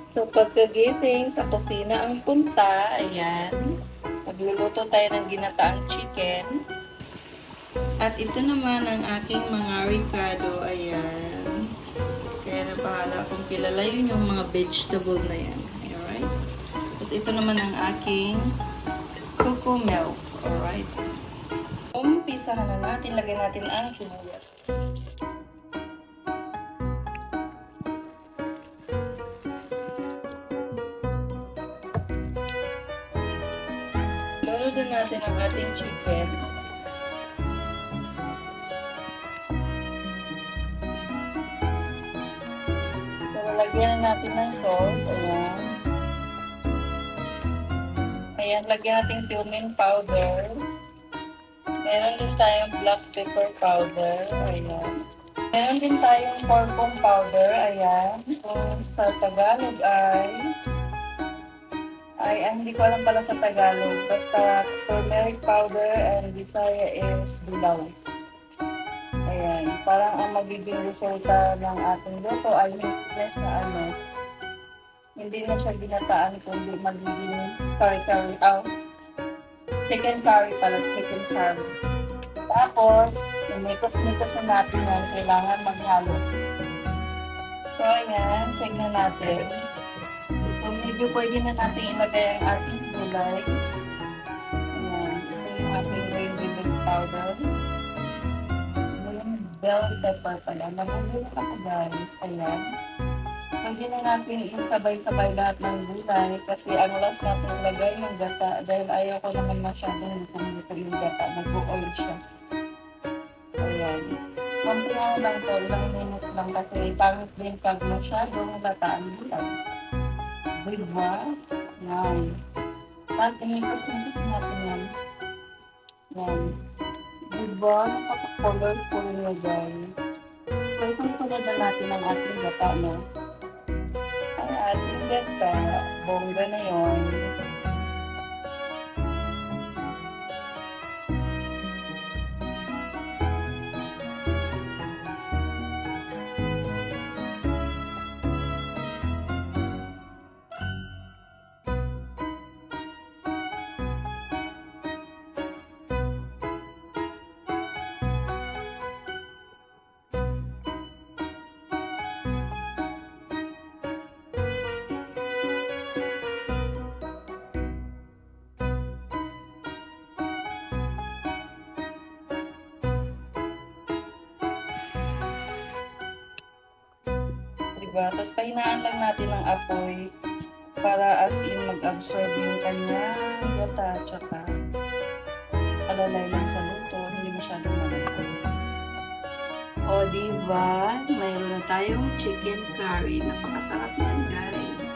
So, pagkagising sa kusina ang punta, ayan. Magluluto tayo ng ginataang chicken. At ito naman ang aking mga ricado, ayan. Kaya na bahala kung kilalayin yung mga vegetable na yan. Alright? Tapos ito naman ang aking cocoa milk. Alright? Umpisahan na natin, lagay natin ang sibuyas. Luluto natin ang ating chicken. So, lagyan na natin ng salt. Ayan. Ayan, lagyan natin cumin powder. Meron din tayong black pepper powder. Ayan. Meron din tayong pork powder. Ayan. Kung sa Tagalog hindi ko alam pala sa Tagalog. Basta turmeric powder and Bisaya is dilaw. Ayan. Parang ang magiging resulta ng ating luto ay hindi na siya ginataan kundi magiging curry. Chicken curry pala. Chicken curry. Tapos, inikos-nikos na natin yan. Kailangan maghalo. So, ayan. Check na natin. So, medyo pwede na natin ilagay ang ating gulay. Ayan. Ito yung ating green powder. Yung bell pepper pala. Nabulunok ako guys. Ayan. Pwede na natin isabay-sabay lahat ng gulay kasi ang last natin ilagay yung gata dahil ayaw ko naman masyadong luto yung gata. Nag-oil siya. Ayan. Konti lang to, ilang minutes lang kasi pangit din pag masyadong lataan gulay. Diba? Yan. Tapos inikos-nikos natin yan. Yan. Diba? Napaka-colorful niya guys. So, itong sunod na natin ang ating gata, no? Ang ating gata, bongga na yon. Diba? Tapos pahinaan lang natin ang apoy para as in mag-absorb yung kanyang gata tsaka alalay lang sa luto, hindi masyadong malagay. O diba? Mayroon na tayong chicken curry. Napakasarap yan guys.